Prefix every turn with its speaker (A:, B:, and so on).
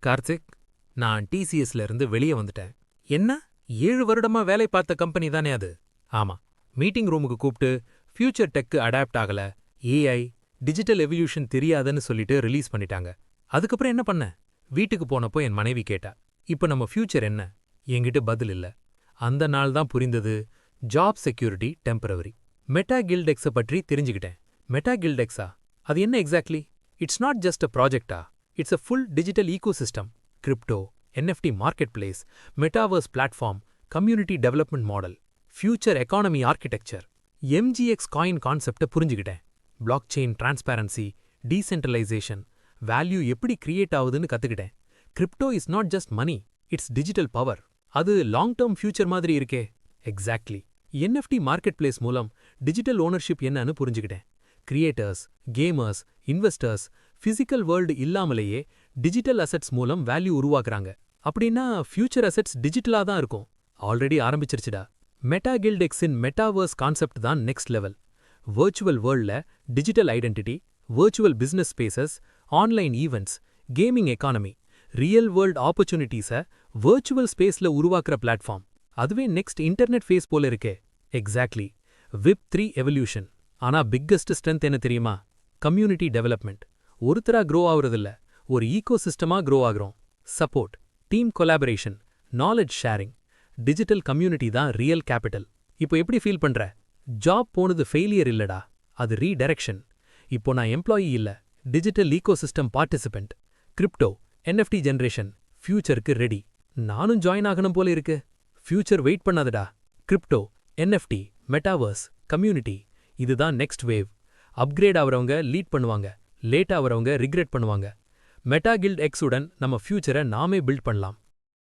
A: கார்த்திக், நான் டிசிஎஸ்ல இருந்து வெளியே வந்துட்டேன். என்ன? 7 வருடமா வேலை பார்த்த கம்பெனி தானே அது? ஆமா. மீட்டிங் ரூமுக்கு கூப்பிட்டு ஃபியூச்சர் டெக்கு அடாப்ட் ஆகல, ஏஐ, டிஜிட்டல் எவல்யூஷன் தெரியாதுன்னு சொல்லிட்டு ரிலீஸ் பண்ணிட்டாங்க. அதுக்கப்புறம் என்ன பண்ண? வீட்டுக்கு போனப்போ என் மனைவி கேட்டா, இப்ப நம்ம ஃபியூச்சர் என்ன? என்கிட்ட பதில் இல்ல. அந்த நாள் தான் புரிந்தது, job security temporary. Meta Giltex பற்றி தெரிஞ்சுக்கிட்டேன். மெட்டா கில்டெக்ஸா? அது என்ன exactly? It's not just a ப்ராஜெக்டா? It's a full digital ecosystem. Crypto, NFT marketplace, metaverse platform, community development model, future economy architecture. MGX coin கான்செப்டை புரிஞ்சுக்கிட்டேன். Blockchain transparency, decentralization, value எப்படி create ஆகுதுன்னு கத்துக்கிட்டேன். Crypto is not just money, it's digital power. அது long term future மாதிரி இருக்கே. Exactly. NFT marketplace மூலம் digital ownership என்னன்னு புரிஞ்சுக்கிட்டேன். Creators, gamers, investors physical world இல்லாமலேயே டிஜிட்டல் அசெட்ஸ் மூலம் வேல்யூ உருவாக்குறாங்க. அப்படின்னா ஃபியூச்சர் அசெட்ஸ் டிஜிட்டலா தான் இருக்கும். ஆல்ரெடி ஆரம்பிச்சிருச்சுடா. மெட்டா கில்டெக்ஸின் மெட்டாவர்ஸ் கான்செப்ட் தான் நெக்ஸ்ட் லெவல். வர்ச்சுவல் வேர்ல்ட்ல digital identity, virtual business spaces, online events, gaming economy, real world ஆப்பர்ச்சுனிட்டிஸை வர்ச்சுவல் ஸ்பேஸ்ல உருவாக்குற பிளாட்ஃபார்ம். அதுவே நெக்ஸ்ட் இன்டர்நெட் ஃபேஸ் போல இருக்கே. எக்ஸாக்ட்லி. Web3 evolution. ஆனா பிக்கஸ்ட் ஸ்ட்ரென்த் என்ன தெரியுமா? Community development. ஒருத்தரா க்ரோ ஆகுறதில்ல, ஒரு ஈகோசிஸ்டமா grow ஆகுறோம். Support, team collaboration, knowledge sharing, digital community தான் ரியல் கேபிட்டல். இப்போ எப்படி ஃபீல் பண்ற? ஜாப் போனது ஃபெயிலியர் இல்லடா, அது ரீடைரக்ஷன். இப்போ நான் எம்ப்ளாயி இல்ல, digital ecosystem participant. Crypto, NFT generation, ஃபியூச்சருக்கு ரெடி. நானும் ஜாயின் ஆகணும் போல இருக்கு. ஃபியூச்சர் வெயிட் பண்ணாதடா. கிரிப்டோ, என்எஃப்டி, மெட்டாவர்ஸ், கம்யூனிட்டி, இதுதான் நெக்ஸ்ட் வேவ். அப்கிரேட் ஆவறவங்க லீட் பண்ணுவாங்க, லேட் ஆவறவங்க ரிக்ரெட் பண்ணுவாங்க. மெட்டா கில்ட் எக்ஸ் உடன் நம்ம ஃபியூச்சரை நாமே பில்ட் பண்ணலாம்.